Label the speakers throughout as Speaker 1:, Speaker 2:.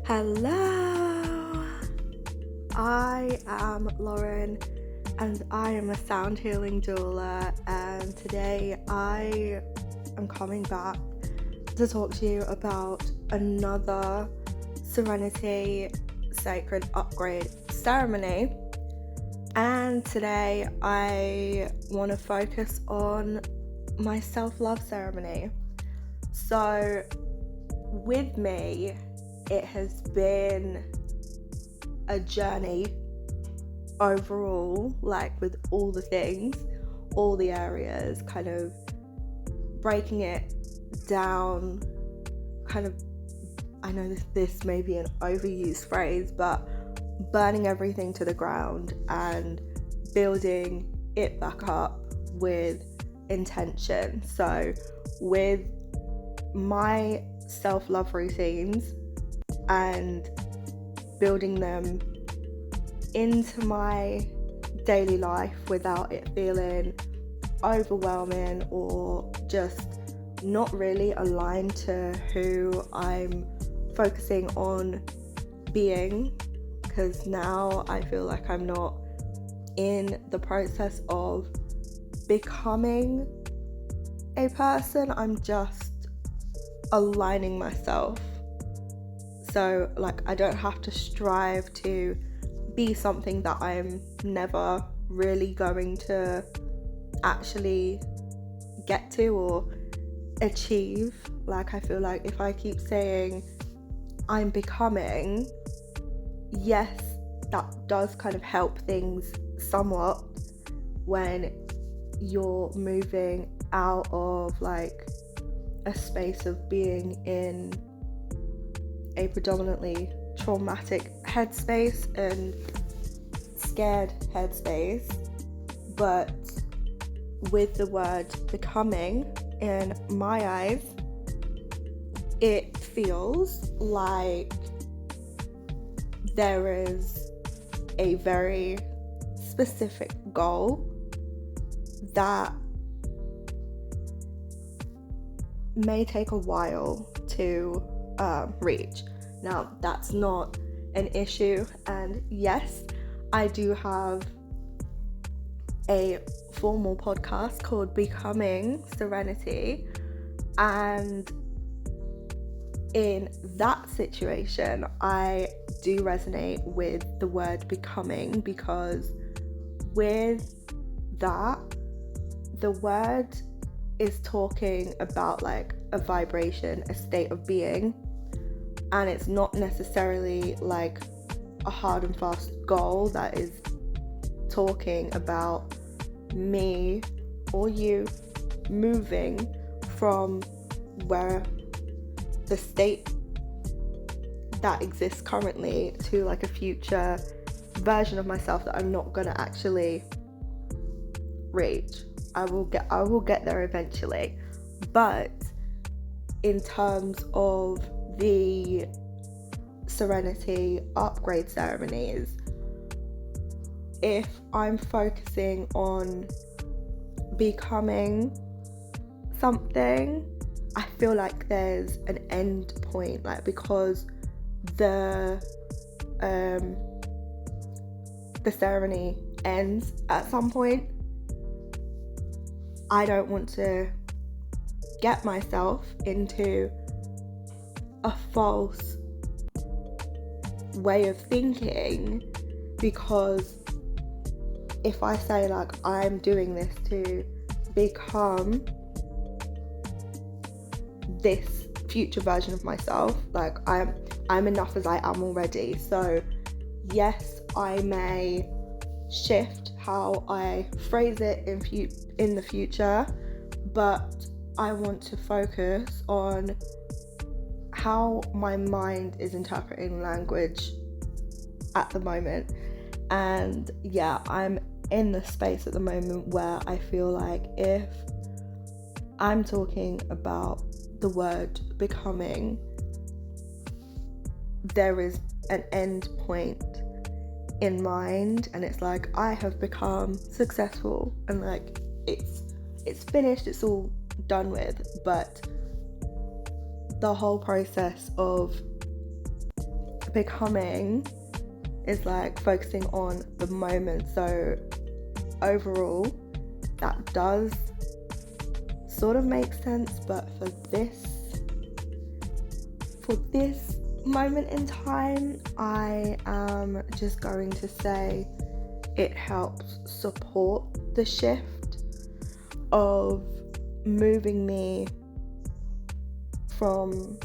Speaker 1: Hello, I am Lauren and I am a sound healing doula, and today I am coming back to talk to you about another Serenity Sacred Upgrade ceremony. And today I want to focus on my self-love ceremony. So with me, it has been a journey overall, like with all the things, all the areas, kind of breaking it down, kind of, I know this may be an overused phrase, but burning everything to the ground and building it back up with intention. So with my self-love routines and building them into my daily life without it feeling overwhelming or just not really aligned to who I'm focusing on being, because now I feel like I'm not in the process of becoming a person, I'm just aligning myself. So like I don't have to strive to be something that I'm never really going to actually get to or achieve. Like I feel like if I keep saying I'm becoming, yes, that does kind of help things somewhat when you're moving out of like a space of being in a predominantly traumatic headspace and scared headspace. But with the word becoming, in my eyes, it feels like there is a very specific goal that may take a while to reach. Now, that's not an issue, and yes, I do have a formal podcast called Becoming Serenity, and in that situation I do resonate with the word becoming, because with that, the word is talking about like a vibration, a state of being, and it's not necessarily like a hard and fast goal that is talking about me or you moving from where the state that exists currently to like a future version of myself that I'm not gonna actually reach. I will get there eventually, but in terms of the Serenity upgrade ceremonies, if I'm focusing on becoming something, I feel like there's an end point, like because the ceremony ends at some point. I don't want to get myself into a false way of thinking, because if I say like I'm doing this to become this future version of myself, like I'm enough as I am already. So yes, I may shift how I phrase it in the future, but I want to focus on how my mind is interpreting language at the moment. And yeah, I'm in the space at the moment where I feel like if I'm talking about the word becoming, there is an end point in mind, and it's like I have become successful and like it's finished, it's all done with. But the whole process of becoming is like focusing on the moment. So overall, that does sort of make sense, but for this moment in time, I am just going to say it helps support the shift of moving me from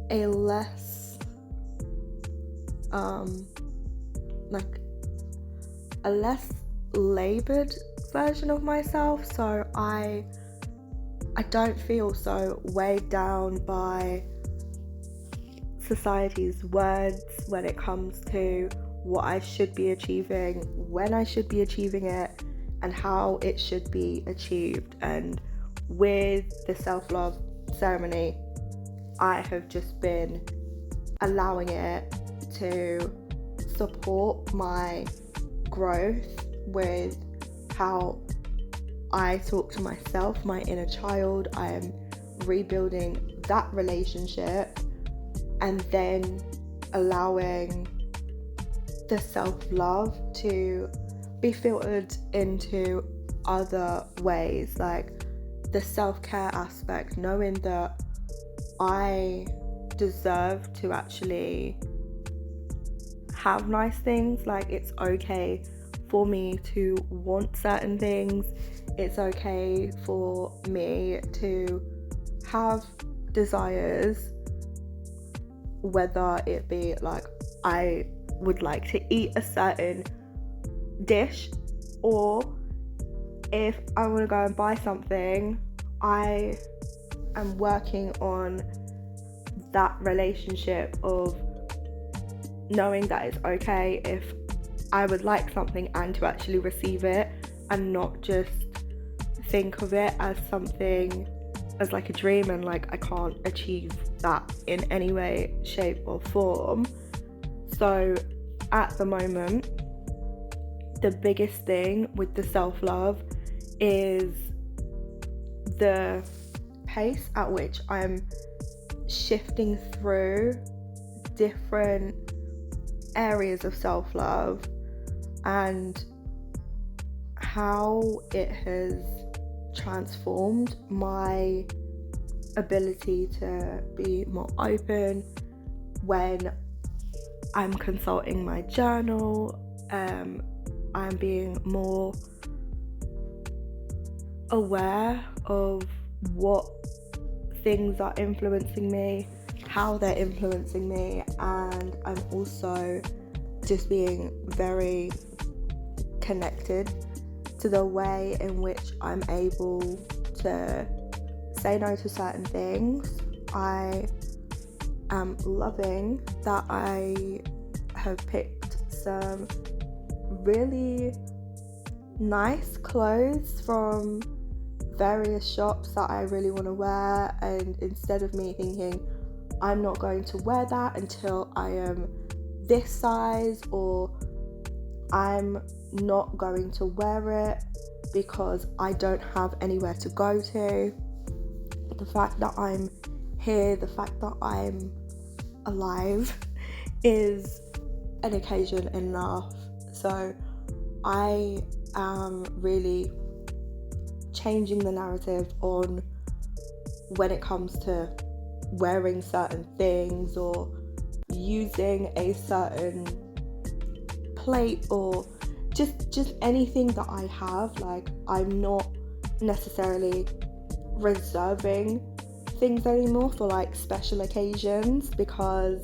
Speaker 1: a less labored version of myself, so I don't feel so weighed down by society's words when it comes to what I should be achieving, when I should be achieving it, and how it should be achieved. And with the self-love ceremony, I have just been allowing it to support my growth with how I talk to myself, my inner child. I am rebuilding that relationship, and then allowing the self-love to be filtered into other ways, like the self-care aspect, knowing that I deserve to actually have nice things. Like, it's okay for me to want certain things. It's okay for me to have desires, whether it be like I would like to eat a certain dish, or if I want to go and buy something, I am working on that relationship of knowing that it's okay if I would like something and to actually receive it, and not just think of it as something, as like a dream, and like I can't achieve that in any way, shape or form. So at the moment, the biggest thing with the self-love is the pace at which I'm shifting through different areas of self-love, and how it has transformed my ability to be more open when I'm consulting my journal. I'm being more aware of what things are influencing me, how they're influencing me, and I'm also just being very connected to the way in which I'm able to say no to certain things. I am loving that I have picked some really nice clothes from various shops that I really want to wear, and instead of me thinking I'm not going to wear that until I am this size, or I'm not going to wear it because I don't have anywhere to go to, the fact that I'm here, the fact that I'm alive is an occasion enough. So I am really changing the narrative on when it comes to wearing certain things or using a certain plate, or just anything that I have. Like, I'm not necessarily reserving things anymore for like special occasions, because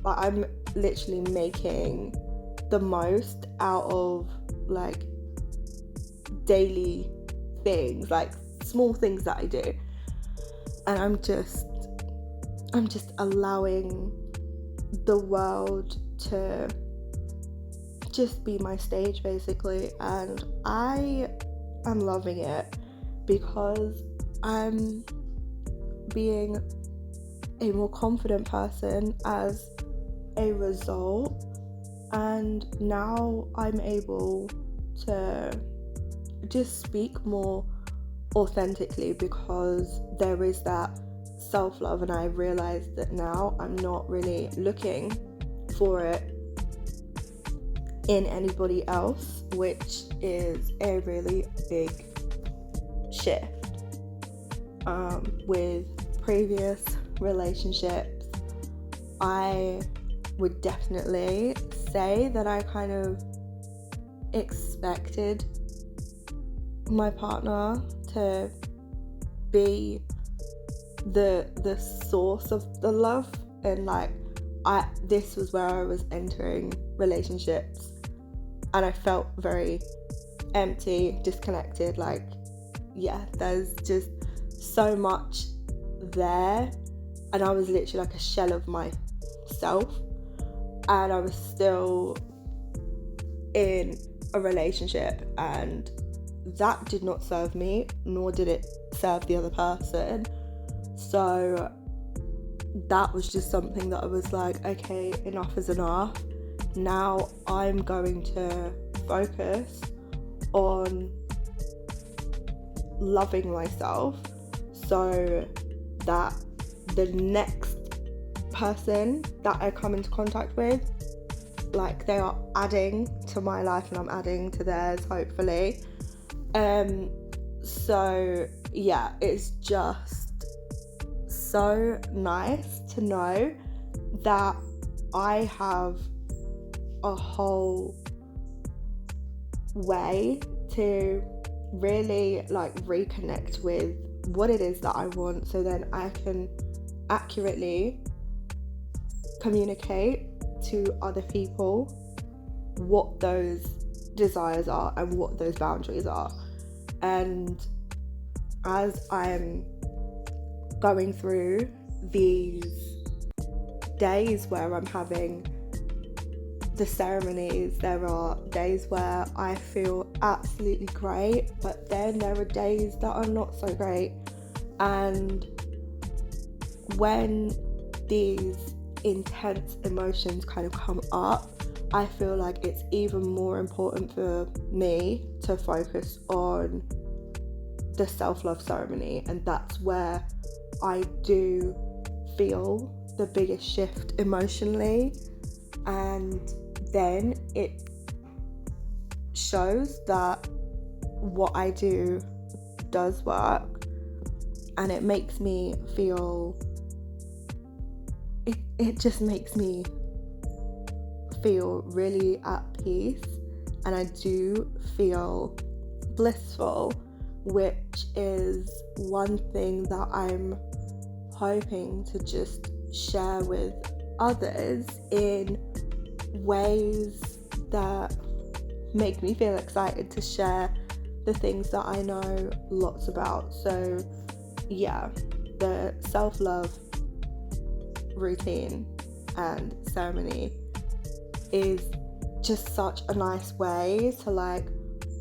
Speaker 1: I'm literally making the most out of like daily things, like small things that I do, and I'm just allowing the world to just be my stage basically, and I am loving it because I'm being a more confident person as a result, and now I'm able to just speak more authentically because there is that self-love, and I realized that now I'm not really looking for it in anybody else, which is a really big shift. With previous relationships, I would definitely say that I kind of expected my partner to be the source of the love, and like this was where I was entering relationships and I felt very empty, disconnected. Like, yeah, there's just so much there, and I was literally like a shell of myself, and I was still in a relationship, and that did not serve me, nor did it serve the other person. So that was just something that I was like, okay, enough is enough. Now I'm going to focus on loving myself, so that the next person that I come into contact with, like, they are adding to my life and I'm adding to theirs, hopefully. So yeah, it's just so nice to know that I have a whole way to really like reconnect with what it is that I want, so then I can accurately communicate to other people what those desires are and what those boundaries are. And as I'm going through these days where I'm having the ceremonies, there are days where I feel absolutely great, but then there are days that are not so great. And when these intense emotions kind of come up, I feel like it's even more important for me to focus on the self-love ceremony, and that's where I do feel the biggest shift emotionally. And then it shows that what I do does work, and it makes me feel, it just makes me feel really at peace, and I do feel blissful, which is one thing that I'm hoping to just share with others in ways that make me feel excited to share the things that I know lots about. So yeah, the self-love routine and ceremony is just such a nice way to like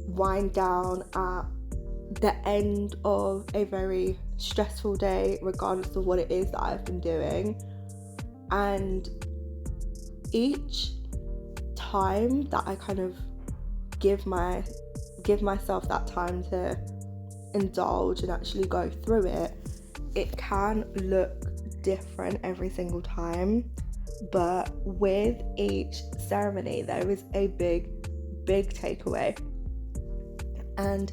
Speaker 1: wind down at the end of a very stressful day, regardless of what it is that I've been doing. And each time that I kind of give myself that time to indulge and actually go through it, it can look different every single time, but with each ceremony there is a big takeaway. And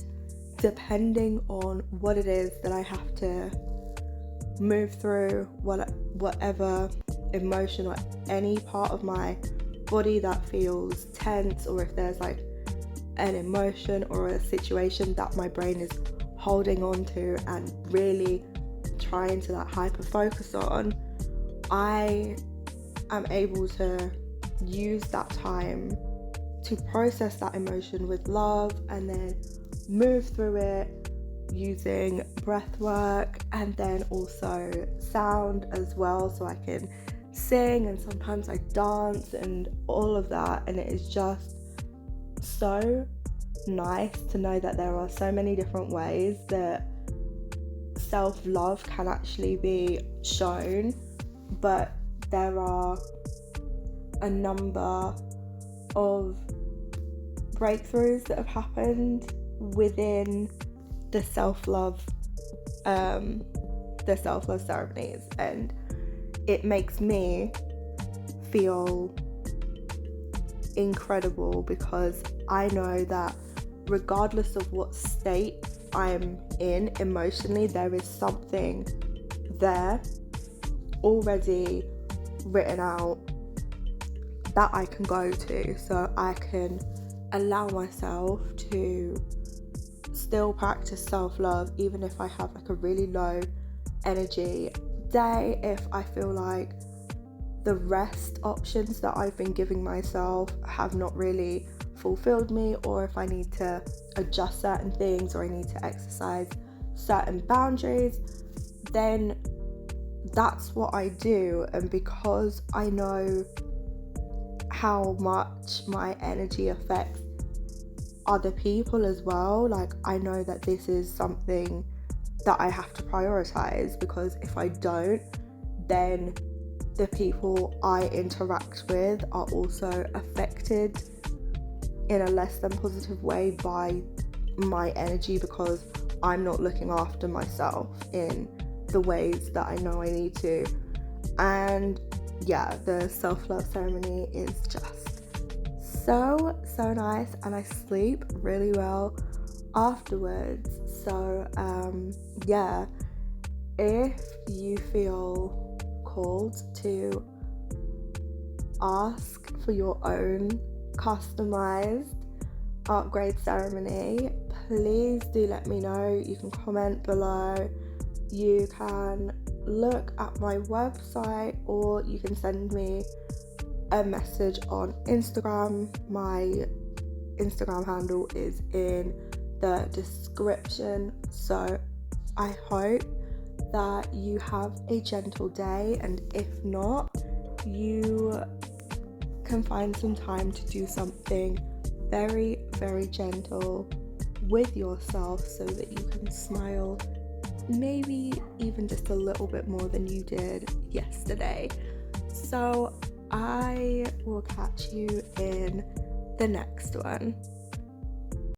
Speaker 1: depending on what it is that I have to move through, whatever emotion or any part of my body that feels tense, or if there's like an emotion or a situation that my brain is holding on to and really trying to like hyper focus on, I am able to use that time to process that emotion with love and then move through it using breath work and then also sound as well, so I can sing and sometimes I dance and all of that. And it is just so nice to know that there are so many different ways that self-love can actually be shown, but there are a number of breakthroughs that have happened within the self-love the self-love ceremonies, and it makes me feel incredible because I know that regardless of what state I'm in emotionally, there is something there already written out that I can go to, so I can allow myself to still practice self-love even if I have like a really low energy day, if I feel like the rest options that I've been giving myself have not really fulfilled me, or if I need to adjust certain things or I need to exercise certain boundaries, then that's what I do. And because I know how much my energy affects other people as well, like I know that this is something that I have to prioritize, because if I don't, then the people I interact with are also affected in a less than positive way by my energy, because I'm not looking after myself in the ways that I know I need to. And yeah, the self-love ceremony is just so nice, and I sleep really well afterwards. So yeah, if you feel called to ask for your own customized upgrade ceremony, please do let me know. You can comment below, you can look at my website, or you can send me a message on Instagram. My Instagram handle is in the description. So I hope that you have a gentle day, and if not, you can find some time to do something very, very gentle with yourself so that you can smile maybe even just a little bit more than you did yesterday. So I will catch you in the next one.